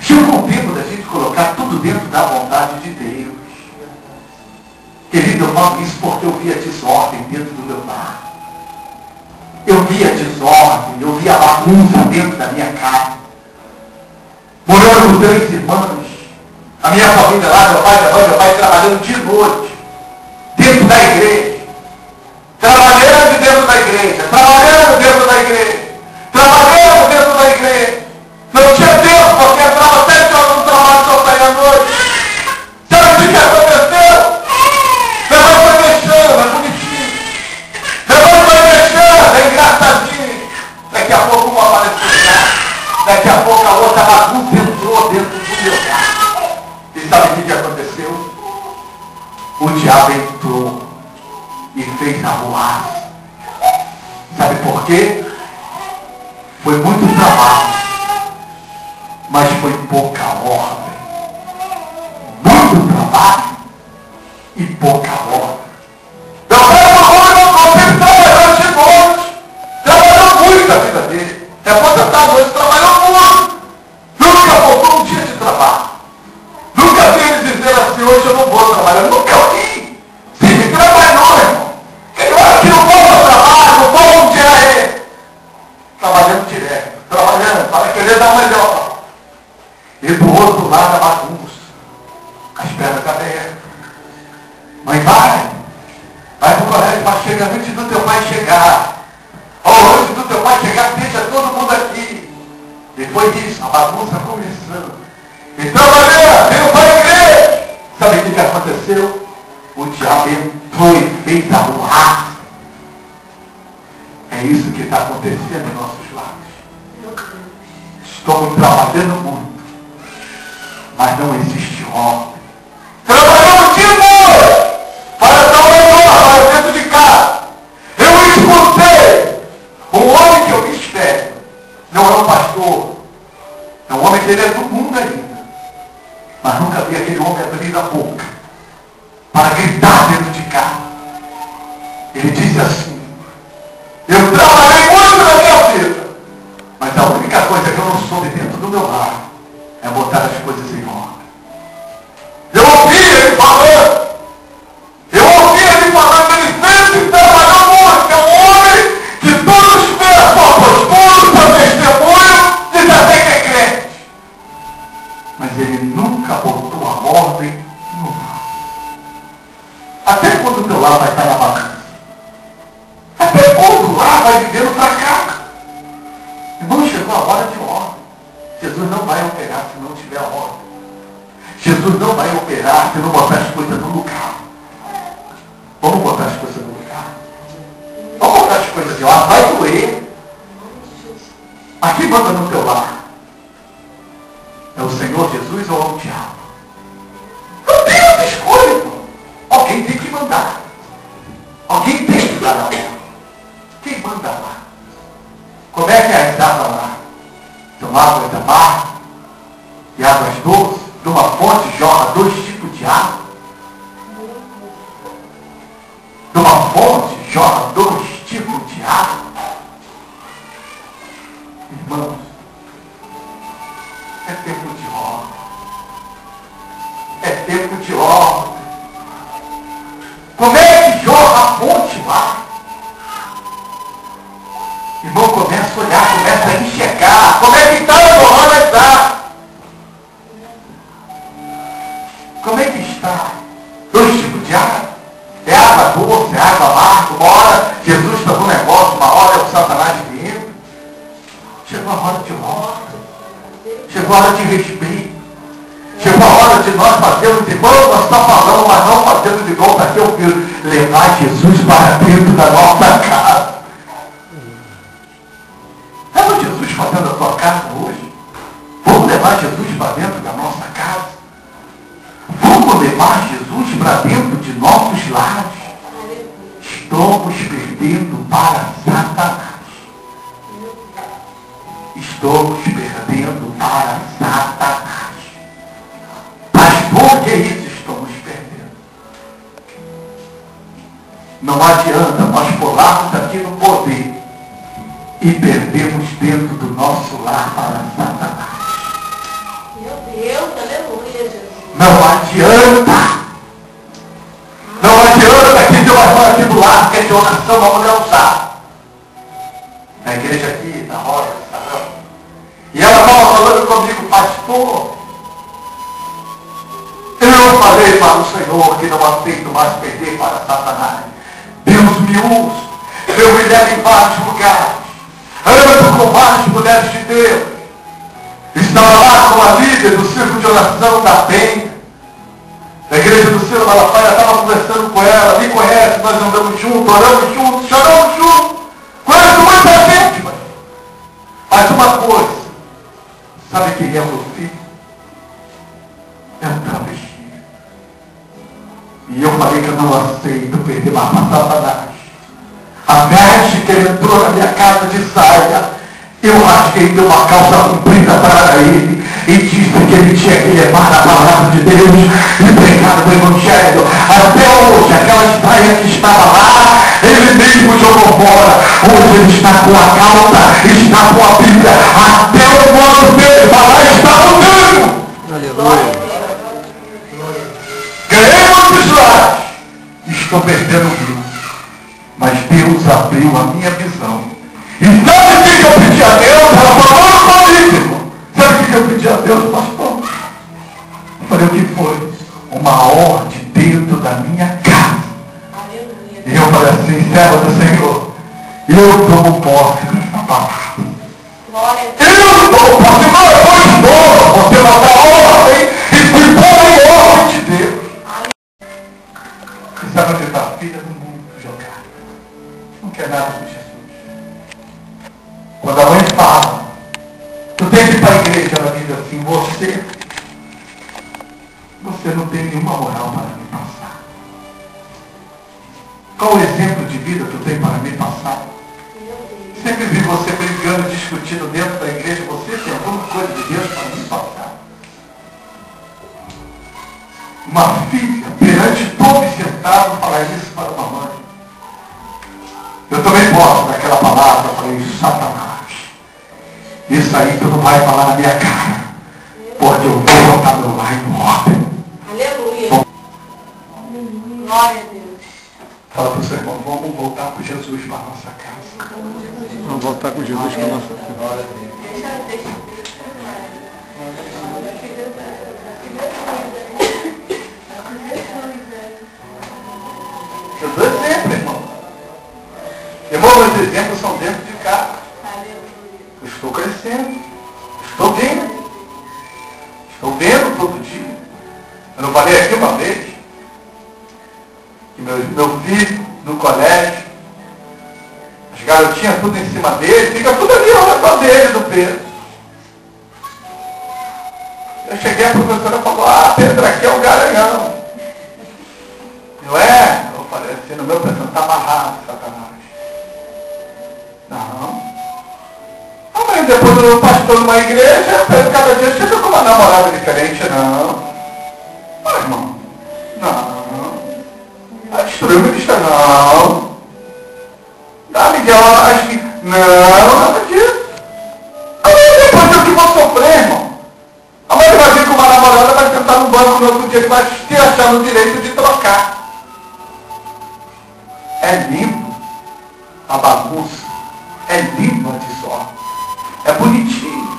Chegou o tempo da gente colocar tudo dentro da vontade de Deus. Querido, eu falo isso porque eu vi a desordem dentro do meu lar. Eu vi a desordem, eu vi a bagunça dentro da minha casa. Morando com 3 irmãos. A minha família lá, meu pai trabalhando de noite. Dentro da igreja. Trabalhando dentro da igreja. Trabalhando dentro da igreja. Trabalhando dentro da igreja. Não tinha tempo, porque entrava 7 horas no trabalho, só saía à noite. Sabe o que aconteceu? Meu pai foi deixando, é bonitinho. Meu pai foi deixando, é engraçadinho. Daqui a pouco uma apareceu já. Daqui a pouco a outra bagunça entrou dentro do meu carro. E sabe o que aconteceu? O diabo entrou e fez arruar. Sabe por quê? Foi muito trabalho, mas foi pouca ordem. Muito trabalho e pouca ordem. Meu pai não sempre trabalhou de noite. Trabalhou muito a vida dele. É aposentado hoje, trabalhou muito. Nunca faltou um dia de trabalho. Nunca vi ele dizer assim, hoje eu não vou trabalhar. Nunca vi. Sempre trabalhou, irmão. Quem olha que não vou ao trabalho, não vou onde é ele. Trabalhando direto. Trabalhando para querer dar o melhor. E do outro lado a bagunça. As pernas abertas. Mãe, vai pro colégio, vai chegar antes do teu pai chegar. Ou antes do teu pai chegar, deixa todo mundo aqui. Depois disso, a bagunça começando. E trabalhando, veio para a igreja. Sabe o que aconteceu? O diabo entrou e fez arruar. É isso que está acontecendo em nossos lares. Estamos trabalhando muito, mas não existe ordem. Trabalhamos de noite para dar o melhor para dentro de casa. Eu expulsei um homem que eu me espero. Não é um pastor. É um homem que ele é do mundo ainda. Mas nunca vi aquele homem abrir a boca para gritar dentro de casa. Ele disse assim: eu trabalhei muito na minha vida, mas a única coisa que eu não soube dentro do meu lar é botar as coisas em ordem. Eu ouvi ele falando. Eu ouvi ele falando que ele sempre trabalhou muito. É um homem que todos veem a sua postura, seu testemunho, diz até que é crente. Mas ele nunca botou a ordem no lar. Até quando o teu lar vai estar na bagunça? Até quando lá vai viver no fracasso? Irmão, chegou a hora de ordem. Jesus não vai operar se não tiver ordem. Jesus não vai operar se não botar as coisas no lugar. Vamos botar as coisas no lugar. Vamos botar as coisas em ordem. Vai doer. Mas quem manda no teu lar? É o Senhor Jesus ou é o diabo? Não tem outra escolha, irmão. Alguém tem que mandar. Alguém tem que dar a ordem. Quem manda lá? Como é que é as águas lá? São águas amargas e águas doces. De uma fonte jorra 2 tipos de água. De uma fonte jorra 2 tipos de água. Irmãos, é tempo de ordem. É tempo de ordem. Como é que jorra a fonte lá? Irmão, começa a olhar, começa a enxergar. Como é que está jorrando as águas? Como é que está? 2 tipos de água. É água doce, é água amarga. Uma hora Jesus está no negócio, uma hora é o Satanás vindo. Chegou a hora de ordem. Chegou a hora de respeito. Chegou a hora de nós fazermos igual nós estamos falando, mas não fazemos igual para que eu levar Jesus para dentro da nossa casa. Leva Jesus para dentro da tua casa hoje. Vamos levar Jesus para dentro da nossa casa. Vamos levar Jesus para dentro de nossos lares. Estamos perdendo para Satanás. Estamos perdendo para Satanás. Pastor, que é isso? Estamos perdendo. Não adianta nós pularmos aqui no poder e perdemos dentro do nosso lar para Satanás. Não adianta. Não adianta que Deus vai falar aqui do lado, que é de oração, uma mulher usar. Na igreja aqui, na roda, sabe? E ela estava falando comigo, pastor, eu falei para o Senhor que não aceito mais perder para Satanás. Deus me usa, eu me levo em vários lugares, ando com várias mulheres de Deus. Estava lá com a líder do círculo de oração da Penha, da igreja do Ciro Malafaia, estava conversando com ela, me conhece, nós andamos juntos, oramos juntos, choramos juntos, conheço muita gente, mas uma coisa, sabe quem é o meu filho? É um travesti. E eu falei que eu não aceito perder mais para Satanás. A veste que ele entrou na minha casa de saia, eu rasguei de uma calça comprida para ele e disse que ele tinha que levar a palavra de Deus e pregar o Evangelho. Até hoje, aquela saia que estava lá, ele mesmo jogou fora. Hoje ele está com a calça, está com a Bíblia. Até o modo dele falar está mudando. Aleluia. Ganhei muitos lares. Estou perdendo vidas. Mas Deus abriu a minha visão. E sabe o que eu pedi a Deus? Ela falou comigo, irmão. Sabe o que eu pedi a Deus, pastor? Eu falei, o que foi? Uma ordem dentro da minha casa. Aleluia. E eu falei assim, serva do Senhor, eu tomo posse dessa palavra. Eu tomo posse, não é esposa, você não dá ordem e se põe em ordem de Deus. E sabe onde está a filha do mundo jogada? Não quer nada com Jesus. Quando a mãe fala, tu tem que ir para a igreja, ela diz assim, você não tem nenhuma moral para me passar. Qual exemplo de vida tu tem para me passar? Sempre vi você brigando, discutindo dentro da igreja, você tem alguma coisa de Deus para me passar. Uma filha, perante todos sentados, falar isso para uma mãe. Eu também posso, naquela palavra, falei, Satanás, isso aí tu não vai falar na minha cara, porque eu vou botar meu lar em ordem. Aleluia. Glória a Deus. Fala para o seu irmão, vamos voltar com Jesus para a nossa casa. Vamos voltar com Jesus para a nossa casa. Glória a Deus. Eu dou exemplo, irmão. Irmão, meus exemplos são dentro de casa. Eu estou crescendo. Estou vendo. Estou vendo todo dia. Eu não falei aqui uma vez que meu filho no colégio, as garotinhas tudo em cima dele, fica tudo ali ao redor dele, do Pedro. Eu cheguei, a professora falou, Pedro, aqui é o garanhão. Não é? Eu falei assim, no meu pensando, está amarrado, Satanás. Não. Mas depois o pastor numa igreja, cada dia chega com uma namorada diferente, não. Mas, irmão, não. A destruiu o ministério, não. Miguel, acho que, não, nada disso. Aí depois eu que vou sofrer, irmão. A mãe vai vir com uma namorada, vai sentar no banco no outro dia, que vai te achar no direito de trocar. É limpo a bagunça. É limpo a desordem. É bonitinho.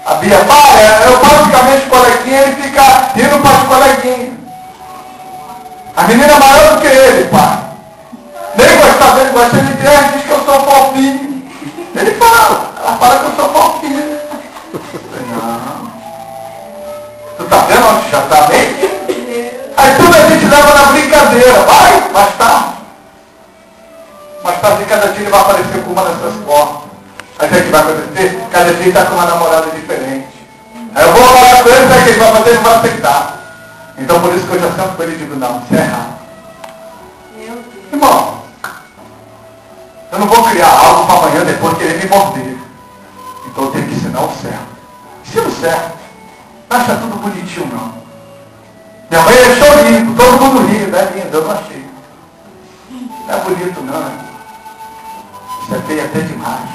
A Bia, eu basicamente coleguinha, ele fica indo para as coleguinhas. A menina é maior do que ele, pai. Nem gostar dele, gosta de Deus, diz que eu sou fofinho. Ele fala, ela fala que eu sou fofinho. Não. Tu tá vendo onde já tá bem? Aí tudo a gente leva na brincadeira. Vai, mais tarde. Mais tarde, cada dia ele vai aparecer com uma dessas portas. Aí sabe o que vai acontecer? Cada dia está com uma namorada diferente. Aí eu vou falar com ele, sabe o que ele vai fazer? Ele vai aceitar. Então por isso que eu já sento com ele e digo, não, isso é errado. Irmão, eu não vou criar algo para amanhã depois querer me morder. Então eu tenho que ensinar o certo. Ensina o certo. Não acha tudo bonitinho, não. Minha mãe achou lindo, todo mundo ri, não é lindo, eu não achei. Não é bonito, não, né? Isso é feio até demais.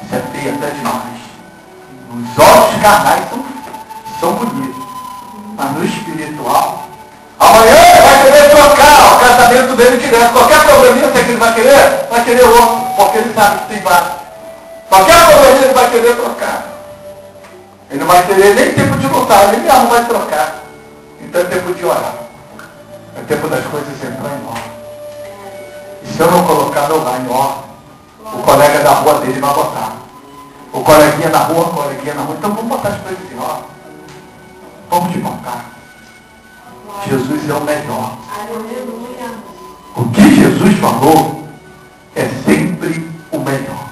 Isso é feio até demais. Os olhos carnais são são bonitos. Mas no espiritual, amanhã vai querer trocar o casamento dele direto. Qualquer probleminha que ele vai querer outro, porque ele sabe que tem vários. Qualquer probleminha ele vai querer trocar. Ele não vai querer nem tempo de lutar, ele mesmo vai trocar. Então é tempo de orar. É tempo das coisas entrar em ordem. E se eu não colocar meu lar em ordem, o colega da rua dele vai botar. O coleguinha na rua, o coleguinha na rua. Então vamos botar as coisas em ordem. Vamos devagar. Jesus é o melhor. O que Jesus falou é sempre o melhor.